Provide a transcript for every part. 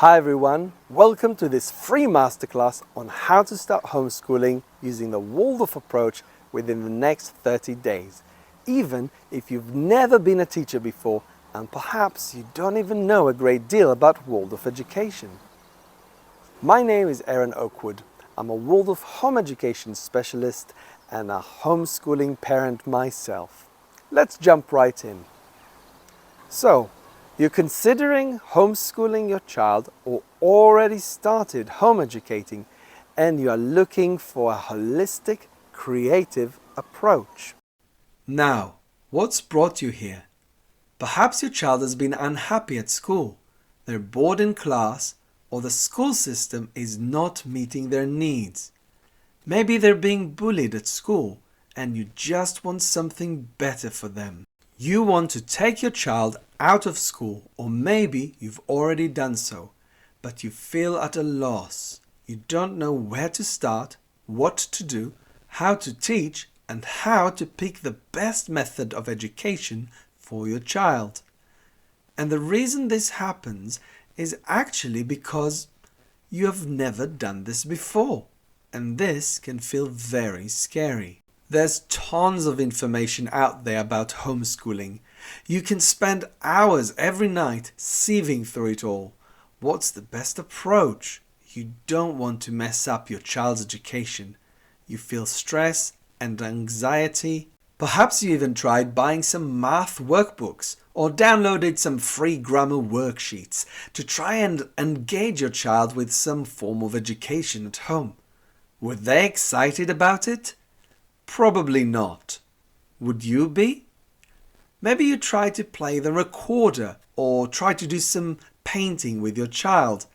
Hi everyone, welcome to this free masterclass on how to start homeschooling using the Waldorf approach within the next 30 days. Even if you've never been a teacher before and perhaps you don't even know a great deal about Waldorf education. My name is Aaron Oakwood. I'm a Waldorf Home Education Specialist and a homeschooling parent myself. Let's jump right in. So, you're considering homeschooling your child or already started home educating and you are looking for a holistic, creative approach. Now, what's brought you here? Perhaps your child has been unhappy at school, they're bored in class, or the school system is not meeting their needs. Maybe they're being bullied at school and you just want something better for them. You want to take your child out of school, or maybe you've already done so, but you feel at a loss. You don't know where to start, what to do, how to teach, and how to pick the best method of education for your child. And the reason this happens is actually because you have never done this before, and this can feel very scary. There's tons of information out there about homeschooling. You can spend hours every night sieving through it all. What's the best approach? You don't want to mess up your child's education. You feel stress and anxiety. Perhaps you even tried buying some math workbooks or downloaded some free grammar worksheets to try and engage your child with some form of education at home. Were they excited about it? Probably not. Would you be? Maybe you tried to play the recorder or tried to do some painting with your child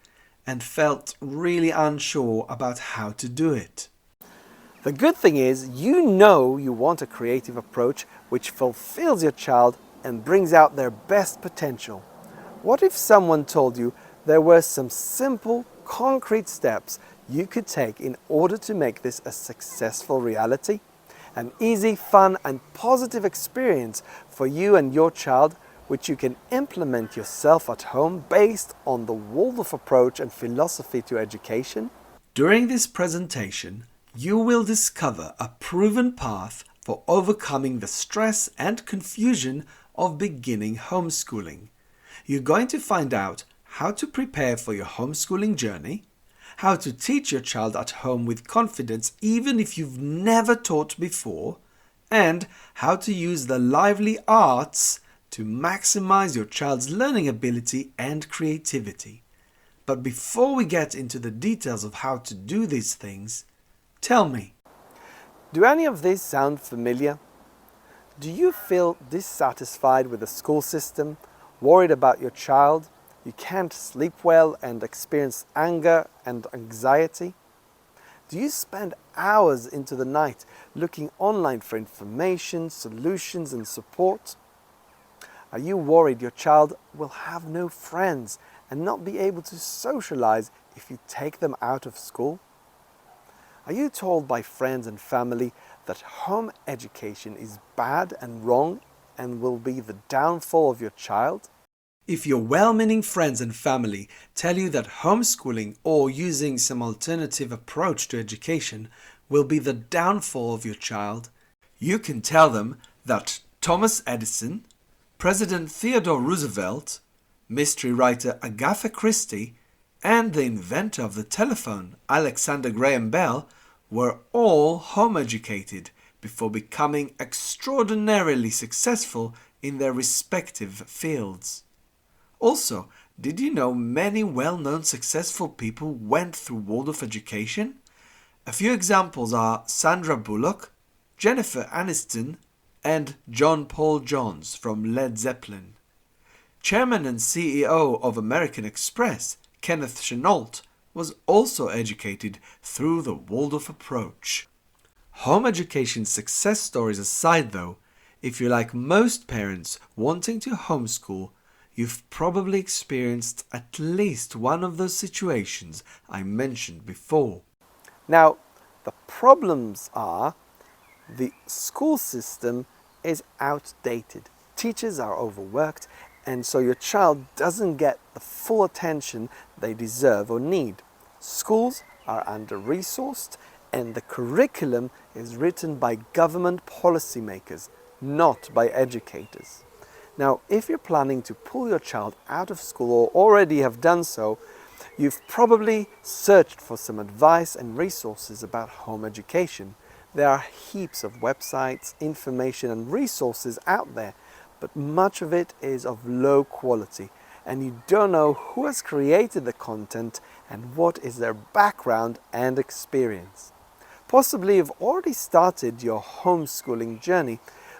and felt really unsure about how to do it. The good thing is you know you want a creative approach which fulfills your child and brings out their best potential. What if someone told you there were some simple, concrete steps you could take in order to make this a successful reality? An easy, fun and positive experience for you and your child which you can implement yourself at home based on the Waldorf approach and philosophy to education? During this presentation, you will discover a proven path for overcoming the stress and confusion of beginning homeschooling. You're going to find out how to prepare for your homeschooling journey, how to teach your child at home with confidence even if you've never taught before, and how to use the lively arts to maximize your child's learning ability and creativity. But before we get into the details of how to do these things, tell me, do any of these sound familiar? Do you feel dissatisfied with the school system, worried about your child? You can't sleep well and experience anger and anxiety? Do you spend hours into the night looking online for information, solutions and support? Are you worried your child will have no friends and not be able to socialize if you take them out of school? Are you told by friends and family that home education is bad and wrong and will be the downfall of your child? if your well-meaning friends and family tell you that homeschooling or using some alternative approach to education will be the downfall of your child, you can tell them that Thomas Edison, President Theodore Roosevelt, mystery writer Agatha Christie, and the inventor of the telephone, Alexander Graham Bell, were all home-educated before becoming extraordinarily successful in their respective fields. Also, did you know many well-known successful people went through Waldorf education? A few examples are Sandra Bullock, Jennifer Aniston, and John Paul Jones from Led Zeppelin. Chairman and CEO of American Express, Kenneth Chenault, was also educated through the Waldorf approach. Home education success stories aside though, if you're like most parents wanting to homeschool, you've probably experienced at least one of those situations I mentioned before. Now, the problems are the school system is outdated. Teachers are overworked and so your child doesn't get the full attention they deserve or need. Schools are under-resourced, and the curriculum is written by government policymakers, not by educators. Now, if you're planning to pull your child out of school or already have done so, you've probably searched for some advice and resources about home education. There are heaps of websites, information and resources out there, but much of it is of low quality, and you don't know who has created the content and what is their background and experience. Possibly you've already started your homeschooling journey,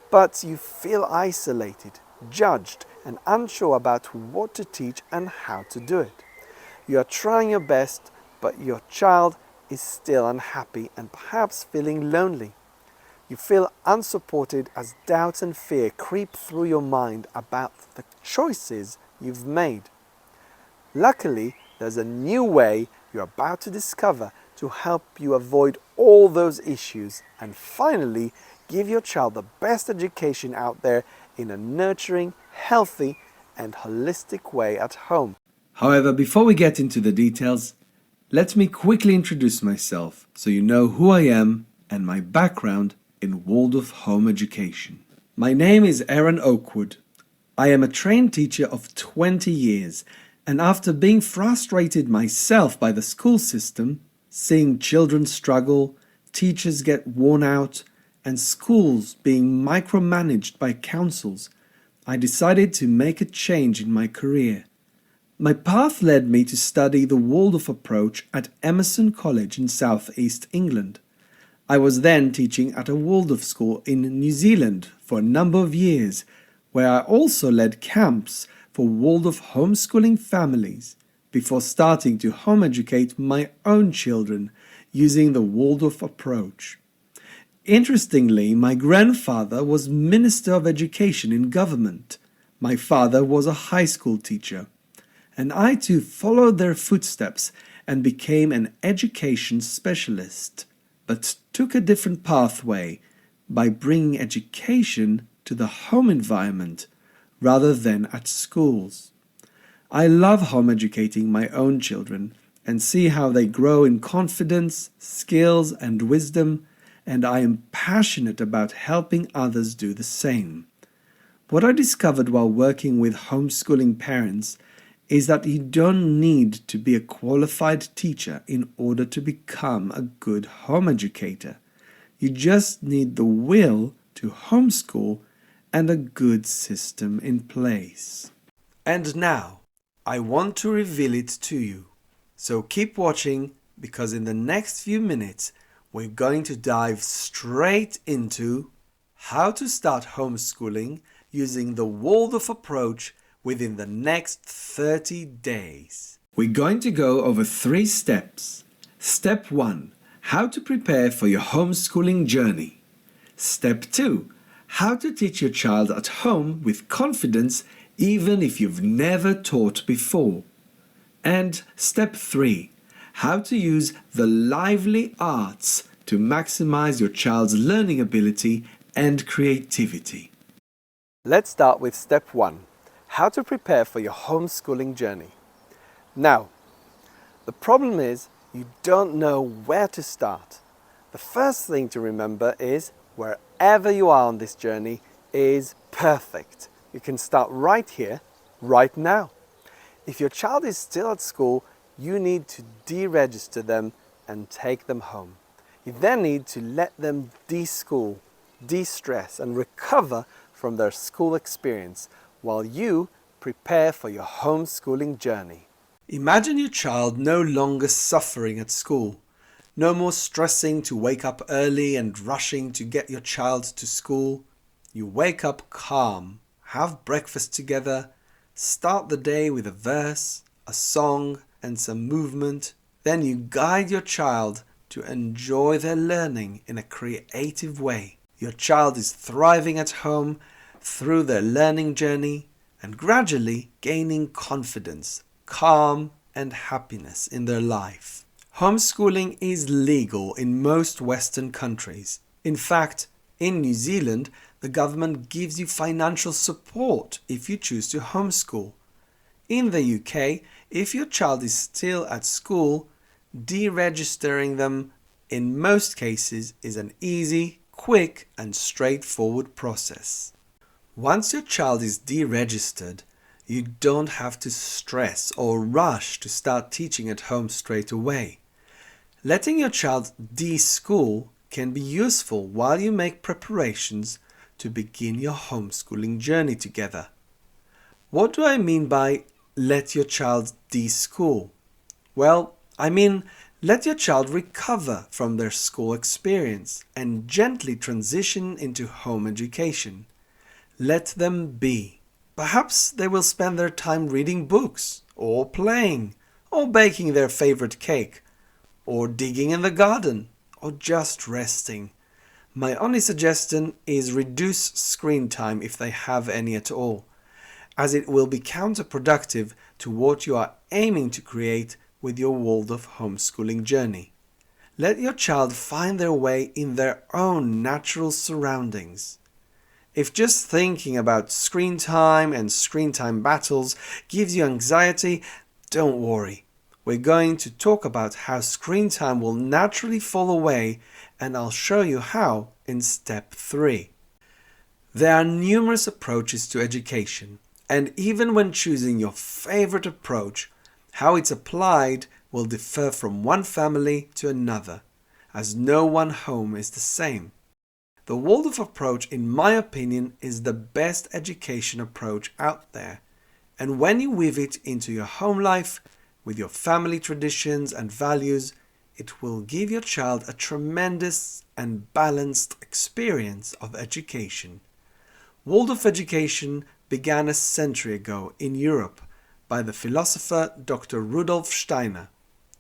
but you feel isolated, judged, and unsure about what to teach and how to do it. You are trying your best, but your child is still unhappy and perhaps feeling lonely. You feel unsupported as doubt and fear creep through your mind about the choices you've made. Luckily, there's a new way you're about to discover to help you avoid all those issues and finally give your child the best education out there in a nurturing, healthy, and holistic way at home. However, before we get into the details, let me quickly introduce myself so you know who I am and my background in Waldorf Home Education. My name is Aaron Oakwood. I am a trained teacher of 20 years, and after being frustrated myself by the school system, seeing children struggle, teachers get worn out, and schools being micromanaged by councils, I decided to make a change in my career. My path led me to study the Waldorf approach at Emerson College in South East England. I was then teaching at a Waldorf school in New Zealand for a number of years, where I also led camps for Waldorf homeschooling families before starting to home educate my own children using the Waldorf approach. Interestingly, my grandfather was Minister of Education in government. My father was a high school teacher, and I too followed their footsteps and became an education specialist, but took a different pathway by bringing education to the home environment rather than at schools. I love home educating my own children and see how they grow in confidence, skills, and wisdom, and I am passionate about helping others do the same. What I discovered while working with homeschooling parents is that you don't need to be a qualified teacher in order to become a good home educator. You just need the will to homeschool and a good system in place. And now, I want to reveal it to you. So keep watching, because in the next few minutes, we're going to dive straight into how to start homeschooling using the Waldorf approach within the next 30 days. We're going to go over 3 steps. Step 1, how to prepare for your homeschooling journey. Step 2, how to teach your child at home with confidence even if you've never taught before. And step 3, how to use the lively arts to maximize your child's learning ability and creativity. Let's start with step 1, how to prepare for your homeschooling journey. Now, the problem is you don't know where to start. The first thing to remember is wherever you are on this journey is perfect. You can start right here, right now. If your child is still at school, you need to deregister them and take them home. You then need to let them de-school, de-stress and recover from their school experience while you prepare for your homeschooling journey. Imagine your child no longer suffering at school. No more stressing to wake up early and rushing to get your child to school. You wake up calm, have breakfast together, start the day with a verse, a song, and some movement. Then you guide your child to enjoy their learning in a creative way. Your child is thriving at home through their learning journey and gradually gaining confidence, calm, and happiness in their life. Homeschooling is legal in most Western countries. In fact, In New Zealand, the government gives you financial support if you choose to homeschool. In the UK, if your child is still at school, deregistering them in most cases is an easy, quick and straightforward process. Once your child is deregistered, you don't have to stress or rush to start teaching at home straight away. Letting your child de-school can be useful while you make preparations to begin your homeschooling journey together. What do I mean by let your child de-school? Well, I mean let your child recover from their school experience and gently transition into home education. Let them be. Perhaps they will spend their time reading books, or playing, or baking their favorite cake, or digging in the garden, or just resting. My only suggestion is reduce screen time if they have any at all, as it will be counterproductive to what you are aiming to create with your Waldorf homeschooling journey. Let your child find their way in their own natural surroundings. If just thinking about screen time and screen time battles gives you anxiety, don't worry. We're going to talk about how screen time will naturally fall away, and I'll show you how in step 3. There are numerous approaches to education, and even when choosing your favorite approach, how it's applied will differ from one family to another, as no one home is the same. The Waldorf approach, in my opinion, is the best education approach out there, and when you weave it into your home life, with your family traditions and values, it will give your child a tremendous and balanced experience of education. Waldorf education began a century ago in Europe by the philosopher Dr. Rudolf Steiner.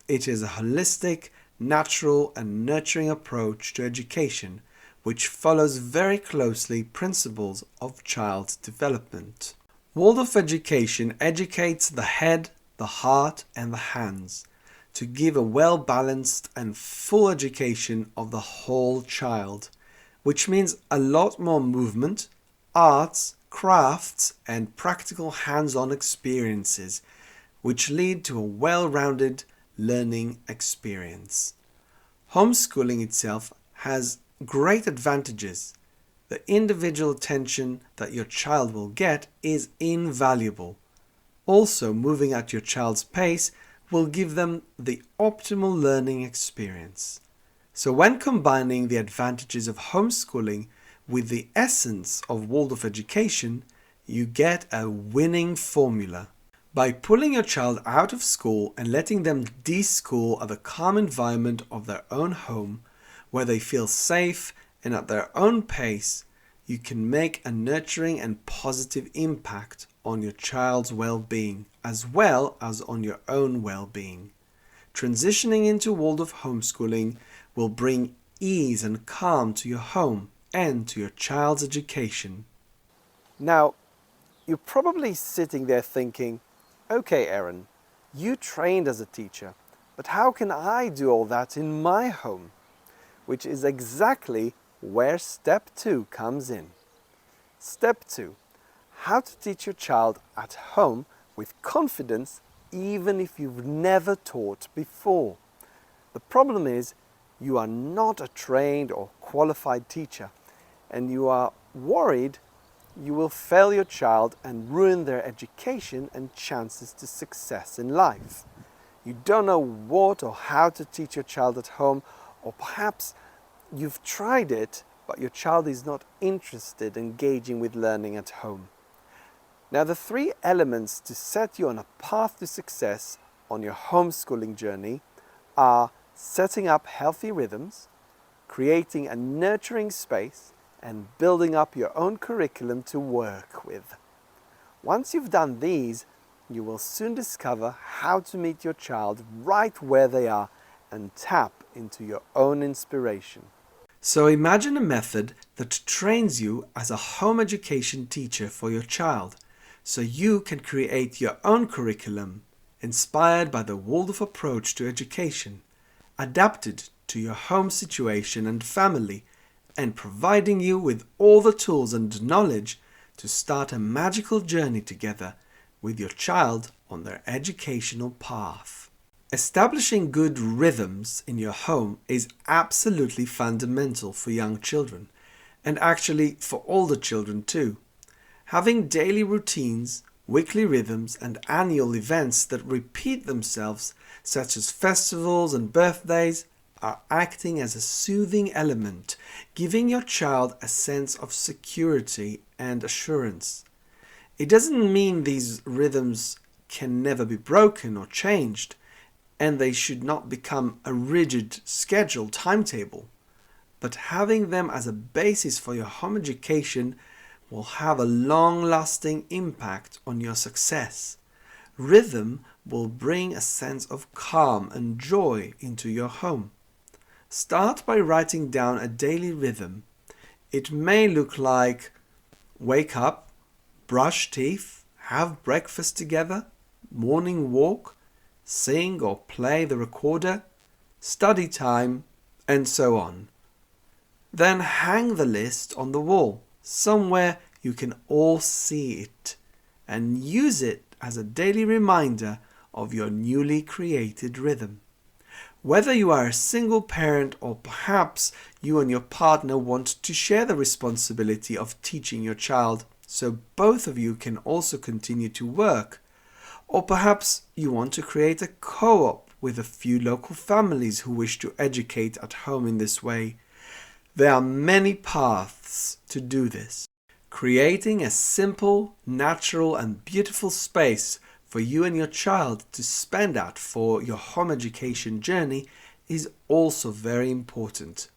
It is a holistic, natural and nurturing approach to education which follows very closely principles of child development. Waldorf education educates the head, the heart and the hands to give a well-balanced and full education of the whole child, which means a lot more movement, arts, crafts and practical hands-on experiences, which lead to a well-rounded learning experience. Homeschooling itself has great advantages. The individual attention that your child will get is invaluable. Also, moving at your child's pace will give them the optimal learning experience. So when combining the advantages of homeschooling with the essence of Waldorf education, you get a winning formula. By pulling your child out of school and letting them de-school at the calm environment of their own home, where they feel safe and at their own pace, you can make a nurturing and positive impact on your child's well-being as well as on your own well-being. Transitioning into Waldorf homeschooling will bring ease and calm to your home and to your child's education. Now, you're probably sitting there thinking, okay, Aaron, you trained as a teacher, but how can I do all that in my home? Which is exactly where step 2 comes in. Step 2, how to teach your child at home with confidence even if you've never taught before. The problem is you are not a trained or qualified teacher and you are worried you will fail your child and ruin their education and chances to success in life. You don't know what or how to teach your child at home, or perhaps you've tried it, but your child is not interested in engaging with learning at home. Now, the 3 elements to set you on a path to success on your homeschooling journey are setting up healthy rhythms, creating a nurturing space, and building up your own curriculum to work with. Once you've done these, you will soon discover how to meet your child right where they are and tap into your own inspiration. So imagine a method that trains you as a home education teacher for your child, so you can create your own curriculum inspired by the Waldorf approach to education, adapted to your home situation and family, and providing you with all the tools and knowledge to start a magical journey together with your child on their educational path. Establishing good rhythms in your home is absolutely fundamental for young children, and actually for older children too. Having daily routines, weekly rhythms, and annual events that repeat themselves, such as festivals and birthdays, are acting as a soothing element, giving your child a sense of security and assurance. It doesn't mean these rhythms can never be broken or changed, and they should not become a rigid schedule timetable. But having them as a basis for your home education will have a long-lasting impact on your success. Rhythm will bring a sense of calm and joy into your home. Start by writing down a daily rhythm. It may look like wake up, brush teeth, have breakfast together, morning walk, sing or play the recorder, study time, and so on. Then hang the list on the wall, somewhere you can all see it, and use it as a daily reminder of your newly created rhythm. Whether you are a single parent or perhaps you and your partner want to share the responsibility of teaching your child so both of you can also continue to work, or perhaps you want to create a co-op with a few local families who wish to educate at home in this way, there are many paths to do this. Creating a simple, natural, and beautiful space for you and your child to spend at for your home education journey is also very important.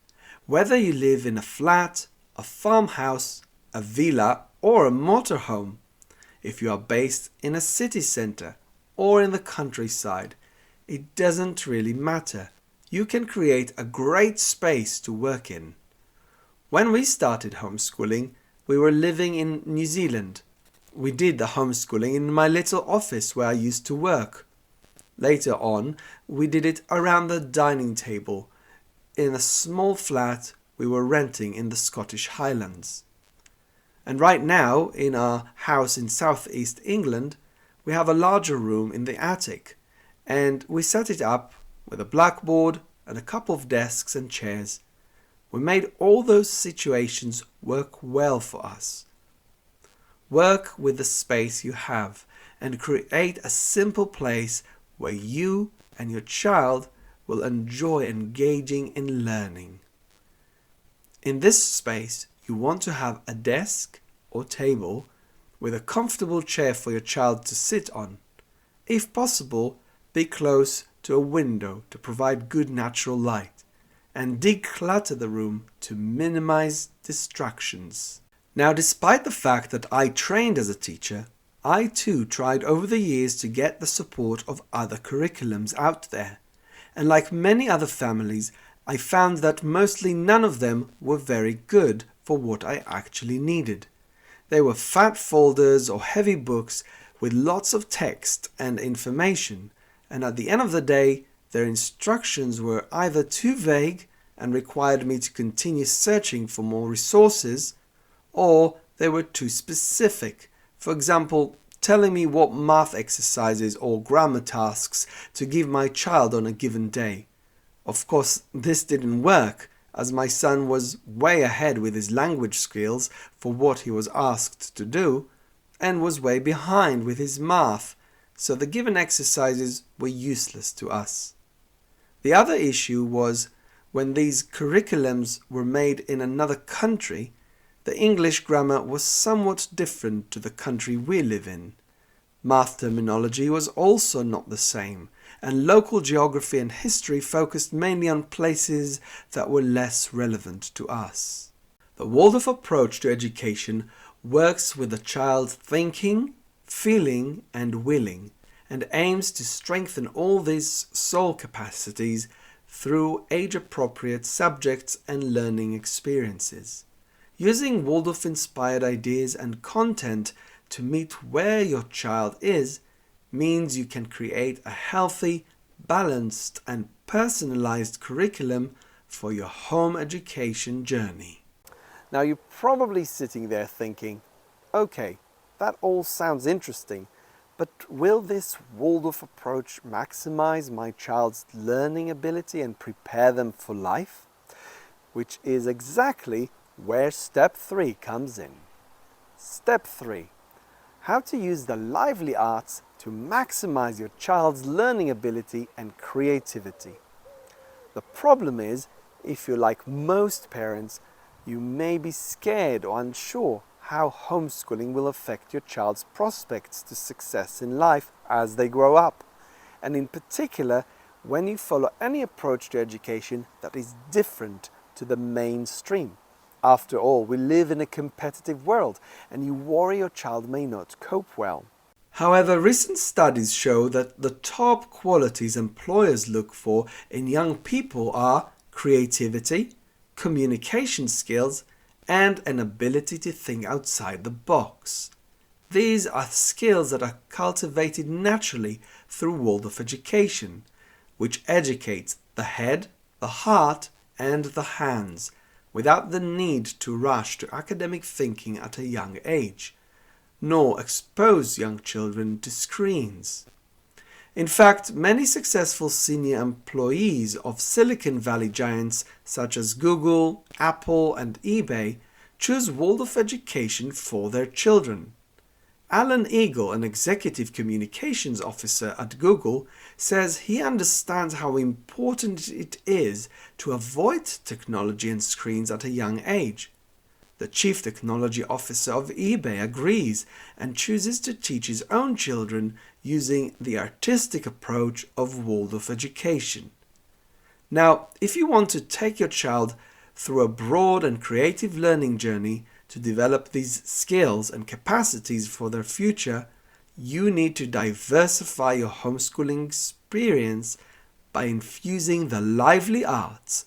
Whether you live in a flat, a farmhouse, a villa, or a motorhome, if you are based in a city center or in the countryside, it doesn't really matter. You can create a great space to work in. When we started homeschooling, we were living in New Zealand. We did the homeschooling in my little office where I used to work. Later on, we did it around the dining table in a small flat we were renting in the Scottish Highlands. And right now, in our house in southeast England, we have a larger room in the attic, and we set it up with a blackboard and a couple of desks and chairs. We made all those situations work well for us. Work with the space you have and create a simple place where you and your child will enjoy engaging in learning. In this space, you want to have a desk or table with a comfortable chair for your child to sit on. If possible, be close to a window to provide good natural light, and declutter the room to minimize distractions. Now, despite the fact that I trained as a teacher, I too tried over the years to get the support of other curriculums out there. And like many other families, I found that mostly none of them were very good for what I actually needed. They were fat folders or heavy books with lots of text and information, and at the end of the day, their instructions were either too vague and required me to continue searching for more resources, or they were too specific. For example, telling me what math exercises or grammar tasks to give my child on a given day. Of course, this didn't work, as my son was way ahead with his language skills for what he was asked to do, and was way behind with his math, so the given exercises were useless to us. The other issue was when these curriculums were made in another country, the English grammar was somewhat different to the country we live in. Math terminology was also not the same, and local geography and history focused mainly on places that were less relevant to us. The Waldorf approach to education works with the child thinking, feeling, and willing, and aims to strengthen all these soul capacities through age-appropriate subjects and learning experiences. Using Waldorf-inspired ideas and content to meet where your child is means you can create a healthy, balanced, and personalized curriculum for your home education journey. Now you're probably sitting there thinking, okay, that all sounds interesting, but will this Waldorf approach maximize my child's learning ability and prepare them for life? Which is exactly where step 3 comes in. Step 3. How to use the lively arts to maximize your child's learning ability and creativity. The problem is, if you're like most parents, you may be scared or unsure how homeschooling will affect your child's prospects to success in life as they grow up, and in particular when you follow any approach to education that is different to the mainstream. After all, we live in a competitive world, and you worry your child may not cope well. However, recent studies show that the top qualities employers look for in young people are creativity, communication skills, and an ability to think outside the box. These are skills that are cultivated naturally through Waldorf education, which educates the head, the heart, and the hands, without the need to rush to academic thinking at a young age, nor expose young children to screens. In fact, many successful senior employees of Silicon Valley giants such as Google, Apple, and eBay choose Waldorf education for their children. Alan Eagle, an executive communications officer at Google, says he understands how important it is to avoid technology and screens at a young age. The chief technology officer of eBay agrees and chooses to teach his own children using the artistic approach of Waldorf education. Now, if you want to take your child through a broad and creative learning journey to develop these skills and capacities for their future, you need to diversify your homeschooling experience by infusing the lively arts,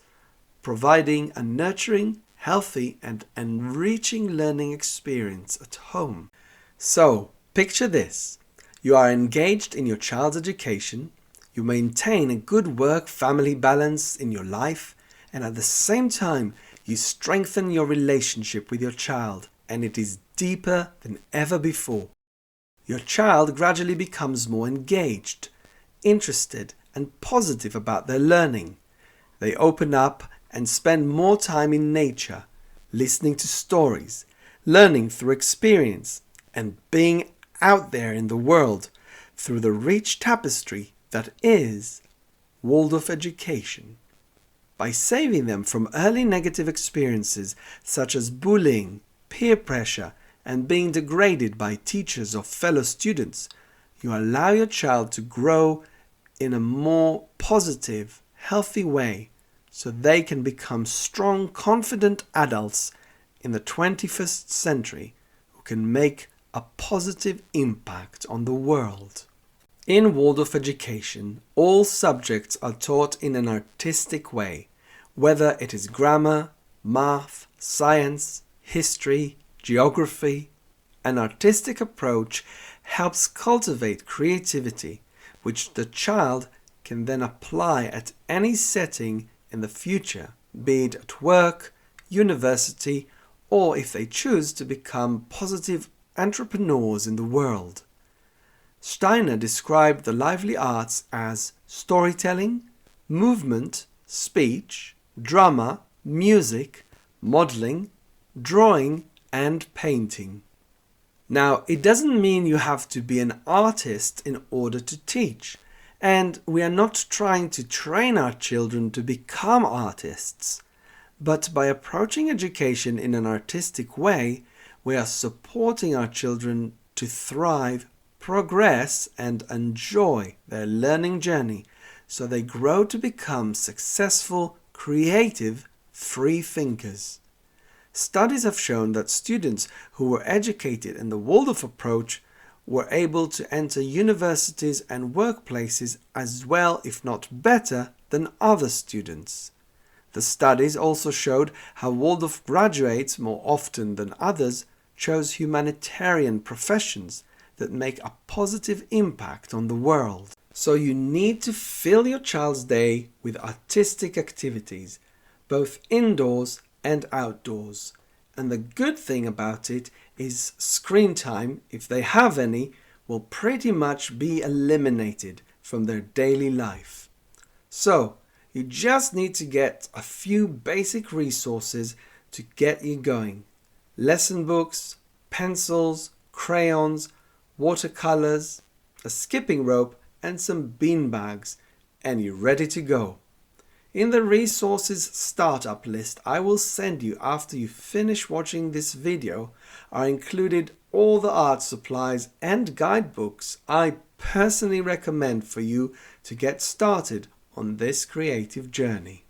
providing a nurturing, healthy, and enriching learning experience at home. So, picture this. You are engaged in your child's education, you maintain a good work-family balance in your life, and at the same time, you strengthen your relationship with your child, and it is deeper than ever before. Your child gradually becomes more engaged, interested, and positive about their learning. They open up and spend more time in nature, listening to stories, learning through experience, and being out there in the world through the rich tapestry that is Waldorf education. By saving them from early negative experiences such as bullying, peer pressure, and being degraded by teachers or fellow students, you allow your child to grow in a more positive, healthy way so they can become strong, confident adults in the 21st century who can make a positive impact on the world. In Waldorf education, all subjects are taught in an artistic way, whether it is grammar, math, science, history, geography. An artistic approach helps cultivate creativity, which the child can then apply at any setting in the future, be it at work, university, or if they choose to become positive entrepreneurs in the world. Steiner described the lively arts as storytelling, movement, speech, drama, music, modeling, drawing, and painting. Now, it doesn't mean you have to be an artist in order to teach, and we are not trying to train our children to become artists. But by approaching education in an artistic way, we are supporting our children to thrive, progress, and enjoy their learning journey so they grow to become successful, creative, free thinkers. Studies have shown that students who were educated in the Waldorf approach were able to enter universities and workplaces as well, if not better, than other students. The studies also showed how Waldorf graduates, more often than others, chose humanitarian professions that make a positive impact on the world. So you need to fill your child's day with artistic activities, both indoors and outdoors, And the good thing about it is screen time, if they have any, will pretty much be eliminated from their daily life. So, you just need to get a few basic resources to get you going. Lesson books, pencils, crayons, watercolors, a skipping rope and some bean bags, and you're ready to go. In the resources startup list I will send you after you finish watching this video are included all the art supplies and guidebooks I personally recommend for you to get started on this creative journey.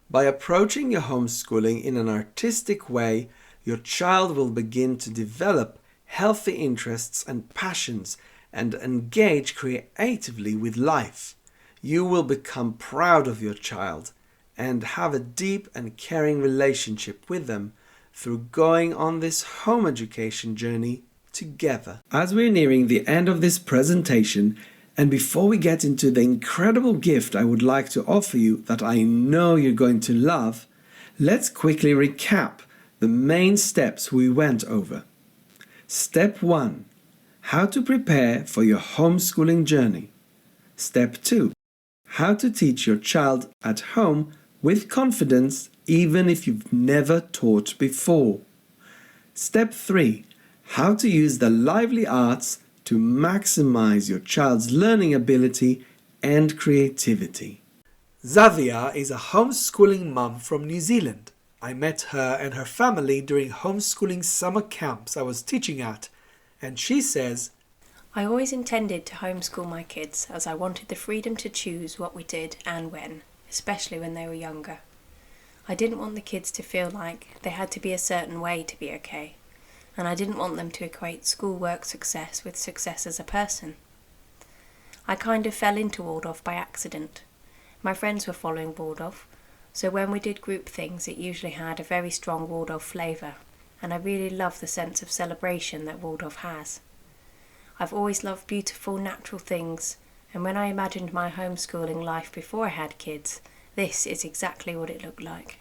By approaching your homeschooling in an artistic way, your child will begin to develop healthy interests and passions and engage creatively with life. You will become proud of your child and have a deep and caring relationship with them through going on this home education journey together. As we're nearing the end of this presentation, and before we get into the incredible gift I would like to offer you that I know you're going to love, let's quickly recap the main steps we went over. Step 1. How to prepare for your homeschooling journey. Step 2. How to teach your child at home with confidence even if you've never taught before. Step 3. How to use the lively arts to maximize your child's learning ability and creativity. Xavier is a homeschooling mum from New Zealand. I met her and her family during homeschooling summer camps I was teaching at, and she says, I always intended to homeschool my kids as I wanted the freedom to choose what we did and when, especially when they were younger. I didn't want the kids to feel like they had to be a certain way to be okay, and I didn't want them to equate schoolwork success with success as a person. I kind of fell into Waldorf by accident. My friends were following Waldorf, so when we did group things it usually had a very strong Waldorf flavour, and I really love the sense of celebration that Waldorf has. I've always loved beautiful, natural things, and when I imagined my homeschooling life before I had kids, this is exactly what it looked like.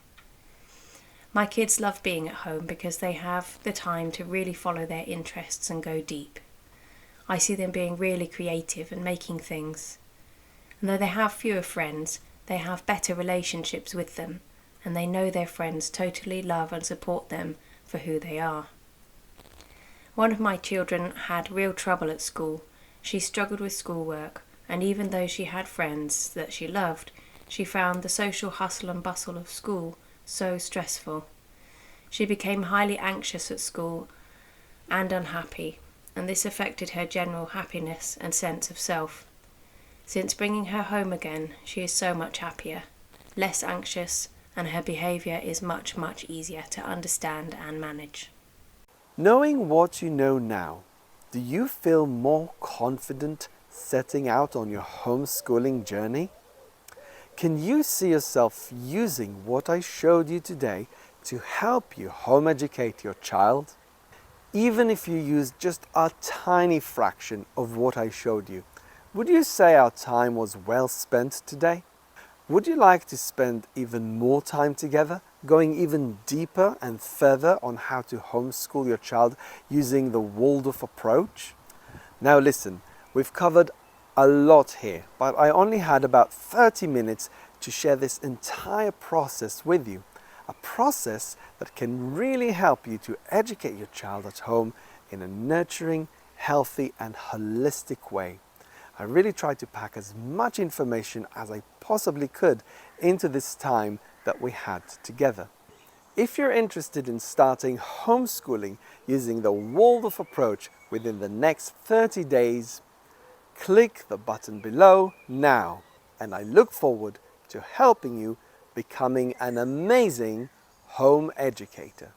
My kids love being at home because they have the time to really follow their interests and go deep. I see them being really creative and making things. And though they have fewer friends, they have better relationships with them, and they know their friends totally love and support them for who they are. One of my children had real trouble at school. She struggled with schoolwork, and even though she had friends that she loved, she found the social hustle and bustle of school so stressful. She became highly anxious at school and unhappy, and this affected her general happiness and sense of self. Since bringing her home again, she is so much happier, less anxious, and her behaviour is much, much easier to understand and manage. knowing what you know now, do you feel more confident setting out on your homeschooling journey? Can you see yourself using what I showed you today to help you home educate your child? Even if you use just a tiny fraction of what I showed you, would you say our time was well spent today? Would you like to spend even more time together, going even deeper and further on how to homeschool your child using the Waldorf approach? Now listen, we've covered a lot here, but I only had about 30 minutes to share this entire process with you. A process that can really help you to educate your child at home in a nurturing, healthy and holistic way. I really tried to pack as much information as I possibly could into this time that we had together. If you're interested in starting homeschooling using the Waldorf approach within the next 30 days, click the button below now, and I look forward to helping you becoming an amazing home educator.